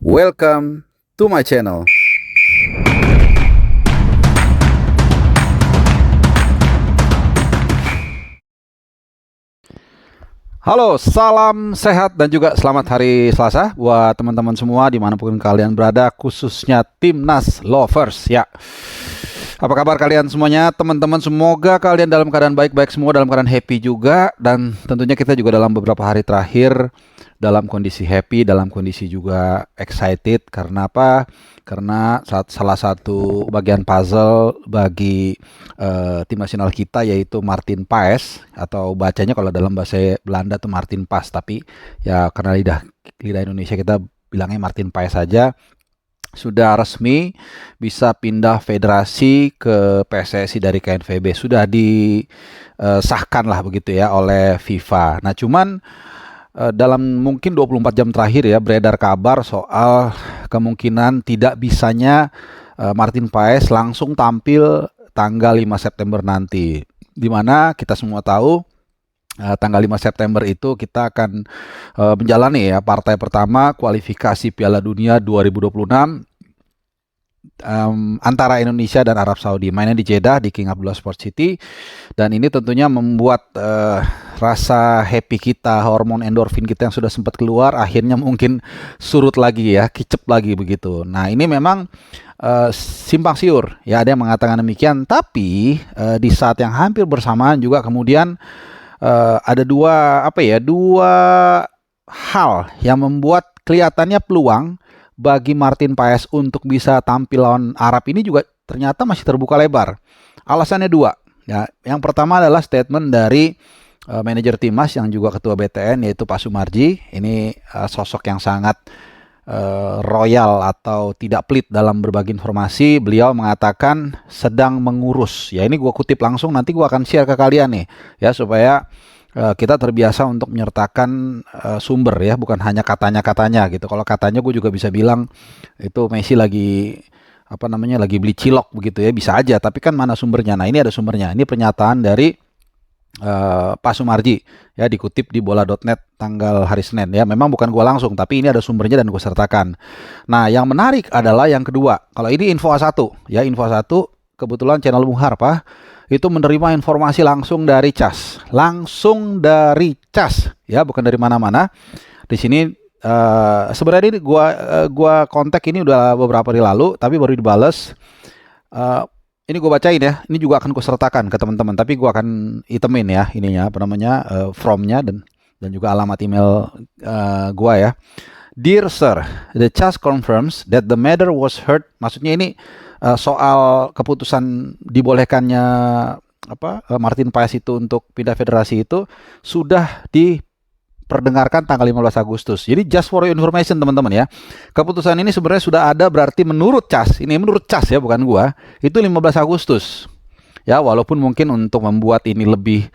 Welcome to my channel. Halo, salam sehat dan juga selamat hari Selasa buat teman-teman semua dimanapun kalian berada, khususnya Timnas Lovers ya. Apa kabar kalian semuanya, teman-teman? Semoga kalian dalam keadaan baik-baik semua, dalam keadaan happy juga. Dan tentunya kita juga dalam beberapa hari terakhir dalam kondisi happy, dalam kondisi juga excited. Karena apa? Karena salah satu bagian puzzle bagi tim nasional kita yaitu Martin Paes, atau bacanya kalau dalam bahasa Belanda tuh Martin Pas, tapi ya karena lidah Indonesia kita bilangnya Martin Paes saja, sudah resmi bisa pindah federasi ke PSSI dari KNVB. Sudah disahkan lah begitu ya oleh FIFA. Nah cuman dalam mungkin 24 jam terakhir ya beredar kabar soal kemungkinan tidak bisanya Martin Paes langsung tampil tanggal 5 September nanti. Dimana kita semua tahu tanggal 5 September itu kita akan menjalani ya partai pertama kualifikasi Piala Dunia 2026 antara Indonesia dan Arab Saudi. Mainnya di Jeddah di King Abdullah Sport City, dan ini tentunya membuat rasa happy kita, hormon endorfin kita yang sudah sempat keluar akhirnya mungkin surut lagi ya, kicep lagi begitu. Nah ini memang simpang siur ya, ada yang mengatakan demikian, tapi di saat yang hampir bersamaan juga kemudian ada dua hal yang membuat kelihatannya peluang bagi Martin Paes untuk bisa tampil lawan Arab ini juga ternyata masih terbuka lebar. Alasannya dua. Ya, yang pertama adalah statement dari manajer timnas yang juga ketua BTN yaitu Pak Sumarji. Ini sosok yang sangat royal atau tidak pelit dalam berbagi informasi. Beliau mengatakan sedang mengurus. Ya ini gue kutip langsung, nanti gue akan share ke kalian nih ya, supaya kita terbiasa untuk menyertakan sumber ya, bukan hanya katanya-katanya gitu. Kalau katanya gue juga bisa bilang itu Messi lagi lagi beli cilok begitu ya, bisa aja, tapi kan mana sumbernya. Nah ini ada sumbernya, ini pernyataan dari Pak Sumarji ya, dikutip di bola.net tanggal hari Senin ya. Memang bukan gue langsung, tapi ini ada sumbernya dan gue sertakan. Nah yang menarik adalah yang kedua. Kalau ini info A1 ya, info A1 kebetulan channel Bung Harpa itu menerima informasi langsung dari CAS, ya, bukan dari mana-mana. Di sini sebenarnya ini gua kontak ini udah beberapa hari lalu, tapi baru dibales. Ini gue bacain ya, ini juga akan gue sertakan ke teman-teman, tapi gue akan itemin ya ininya from-nya dan juga alamat email gua ya. Dear Sir, the CAS confirms that the matter was heard. Maksudnya ini soal keputusan dibolehkannya Martin Paes itu untuk pindah federasi itu sudah diperdengarkan tanggal 15 Agustus. Jadi just for your information teman-teman ya, keputusan ini sebenarnya sudah ada, berarti menurut CAS, ini menurut CAS ya, bukan gua, itu 15 Agustus. Ya walaupun mungkin untuk membuat ini lebih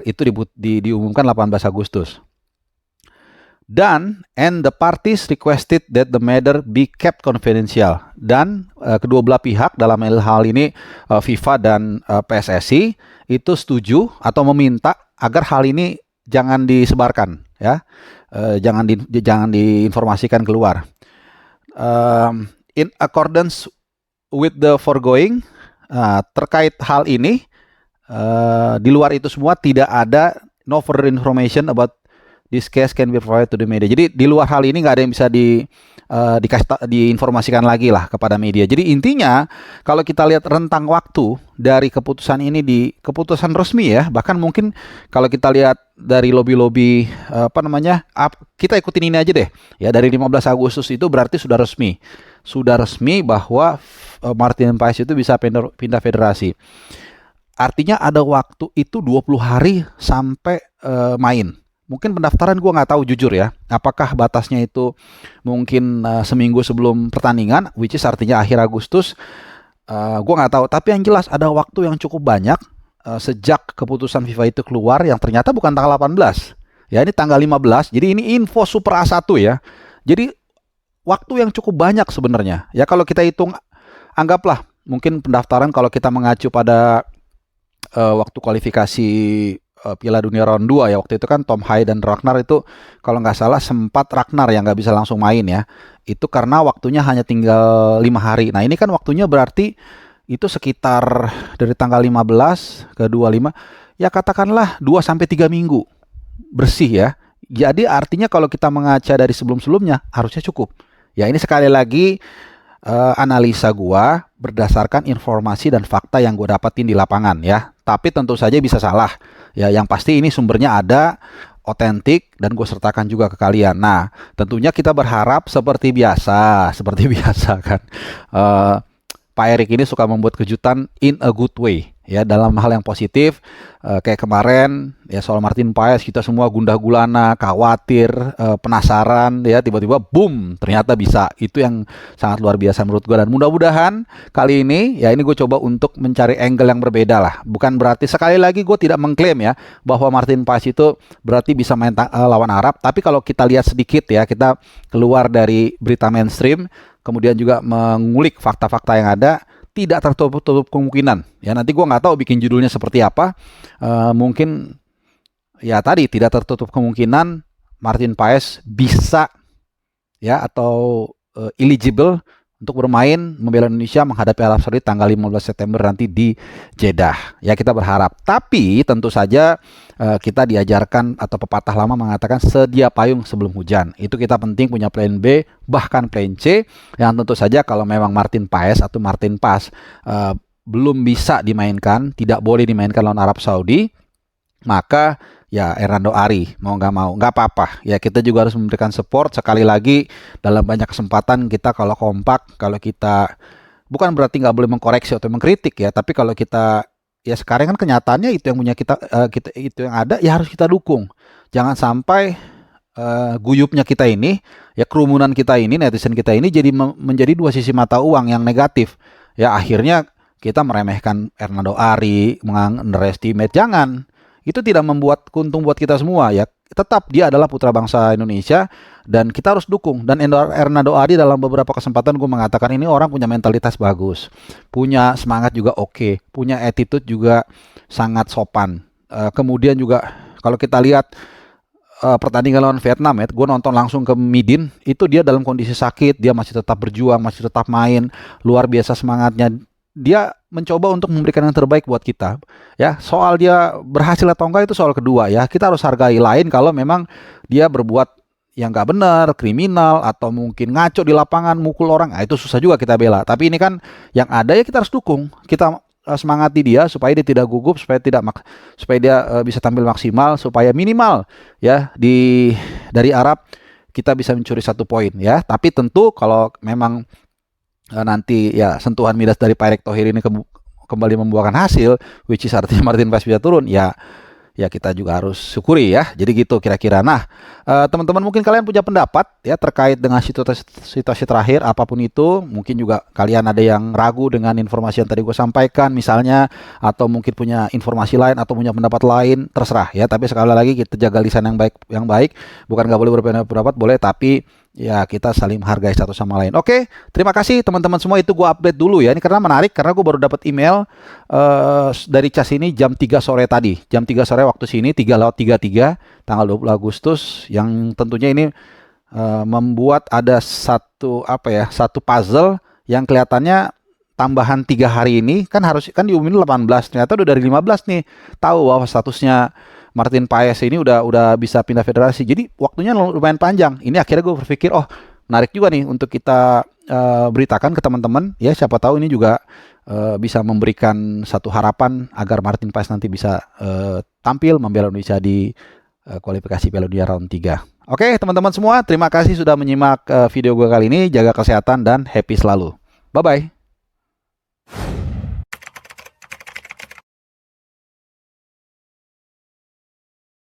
itu diumumkan 18 Agustus. And the parties requested that the matter be kept confidential. Dan kedua belah pihak dalam hal ini FIFA dan PSSI itu setuju atau meminta agar hal ini jangan disebarkan ya, jangan diinformasikan keluar. In accordance with the foregoing, terkait hal ini di luar itu semua tidak ada no further information about this case can be provided to the media. Jadi di luar hal ini nggak ada yang bisa diinformasikan lagi lah kepada media. Jadi intinya kalau kita lihat rentang waktu dari keputusan ini di keputusan resmi ya, bahkan mungkin kalau kita lihat dari lobby-lobby kita ikutin ini aja deh ya, dari 15 Agustus itu berarti sudah resmi bahwa Martin Paes itu bisa pindah federasi. Artinya ada waktu itu 20 hari sampai main. Mungkin pendaftaran gue nggak tahu jujur ya, apakah batasnya itu mungkin seminggu sebelum pertandingan, which is artinya akhir Agustus, gue nggak tahu. Tapi yang jelas ada waktu yang cukup banyak sejak keputusan FIFA itu keluar, yang ternyata bukan tanggal 18 ya, ini tanggal 15. Jadi ini info super A1 ya, jadi waktu yang cukup banyak sebenarnya ya. Kalau kita hitung, anggaplah mungkin pendaftaran kalau kita mengacu pada waktu kualifikasi Piala Dunia round 2 ya. Waktu itu kan Tom Hai dan Ragnar itu kalau nggak salah sempat Ragnar yang nggak bisa langsung main ya. Itu karena waktunya hanya tinggal 5 hari. Nah ini kan waktunya berarti itu sekitar dari tanggal 15 ke 25 ya, katakanlah 2 sampai 3 minggu bersih ya. Jadi artinya kalau kita mengaca dari sebelum-sebelumnya harusnya cukup. Ya ini sekali lagi analisa gua berdasarkan informasi dan fakta yang gua dapatin di lapangan ya. Tapi tentu saja bisa salah. Ya yang pasti ini sumbernya ada, otentik, dan gue sertakan juga ke kalian. Nah, tentunya kita berharap seperti biasa kan. Eh, Pak Erik ini suka membuat kejutan in a good way ya, dalam hal yang positif. Kayak kemarin ya soal Martin Paes, kita semua gundah gulana, khawatir, penasaran ya, tiba-tiba boom ternyata bisa. Itu yang sangat luar biasa menurut gue, dan mudah-mudahan kali ini ya, ini gue coba untuk mencari angle yang berbeda lah. Bukan berarti, sekali lagi gue tidak mengklaim ya bahwa Martin Paes itu berarti bisa main lawan Arab, tapi kalau kita lihat sedikit ya, kita keluar dari berita mainstream, kemudian juga mengulik fakta-fakta yang ada, tidak tertutup kemungkinan ya. Nanti gue nggak tahu bikin judulnya seperti apa. Mungkin ya tadi tidak tertutup kemungkinan Martin Paes bisa ya, atau eligible untuk bermain membela Indonesia menghadapi Arab Saudi tanggal 15 September nanti di Jeddah. Ya kita berharap. Tapi tentu saja kita diajarkan atau pepatah lama mengatakan sedia payung sebelum hujan. Itu kita penting punya plan B, bahkan plan C, yang tentu saja kalau memang Martin Paes atau Martin Paes belum bisa dimainkan, tidak boleh dimainkan lawan Arab Saudi, maka ya Hernando Ari mau nggak apa-apa ya, kita juga harus memberikan support. Sekali lagi dalam banyak kesempatan kita kalau kompak, kalau kita bukan berarti nggak boleh mengkoreksi atau mengkritik ya, tapi kalau kita ya sekarang kan kenyataannya itu yang punya kita, itu yang ada ya harus kita dukung. Jangan sampai guyupnya kita ini ya, kerumunan kita ini, netizen kita ini jadi menjadi dua sisi mata uang yang negatif ya. Akhirnya kita meremehkan Hernando Ari, underestimate. Jangan. Itu tidak membuat untung buat kita semua ya. Tetap dia adalah putra bangsa Indonesia dan kita harus dukung. Dan Hernando Ari dalam beberapa kesempatan gue mengatakan ini orang punya mentalitas bagus, punya semangat juga oke, punya attitude juga sangat sopan. Kemudian juga kalau kita lihat pertandingan lawan Vietnam ya, gue nonton langsung ke Midin, itu dia dalam kondisi sakit, dia masih tetap berjuang, masih tetap main, luar biasa semangatnya. Dia mencoba untuk memberikan yang terbaik buat kita ya. Soal dia berhasil atau enggak itu soal kedua ya, kita harus hargai. Lain kalau memang dia berbuat yang nggak benar, kriminal, atau mungkin ngaco di lapangan, mukul orang, itu susah juga kita bela. Tapi ini kan yang ada ya, kita harus dukung, kita semangati dia supaya dia tidak gugup, supaya dia bisa tampil maksimal, supaya minimal ya dari Arab kita bisa mencuri 1 poin ya. Tapi tentu kalau memang nanti ya sentuhan midas dari Pak Erick Thohir ini kembali membuahkan hasil, which is artinya Martin Paes bisa turun ya kita juga harus syukuri ya. Jadi gitu kira-kira. Nah, teman-teman mungkin kalian punya pendapat ya terkait dengan situasi terakhir apapun itu. Mungkin juga kalian ada yang ragu dengan informasi yang tadi gue sampaikan misalnya, atau mungkin punya informasi lain atau punya pendapat lain, terserah ya. Tapi sekali lagi kita jaga lisan yang baik. Bukan nggak boleh berbeda pendapat, boleh, tapi ya kita saling menghargai satu sama lain. Oke, terima kasih teman-teman semua. Itu gue update dulu ya. Ini karena menarik, karena gue baru dapat email dari CAS ini jam 3 sore tadi. Jam 3 sore waktu sini, 3:33 tanggal 20 Agustus, yang tentunya ini membuat ada satu puzzle yang kelihatannya tambahan 3 hari ini kan diumumin 18, ternyata udah dari 15 nih tahu bahwa statusnya Martin Paes ini udah bisa pindah federasi. Jadi waktunya lumayan panjang. Ini akhirnya gue berpikir, oh menarik juga nih untuk kita beritakan ke teman-teman ya, siapa tahu ini juga bisa memberikan satu harapan agar Martin Paes nanti bisa tampil membela Indonesia di kualifikasi Piala Dunia round 3. Oke teman-teman semua, terima kasih sudah menyimak video gue kali ini. Jaga kesehatan dan happy selalu. Bye-bye.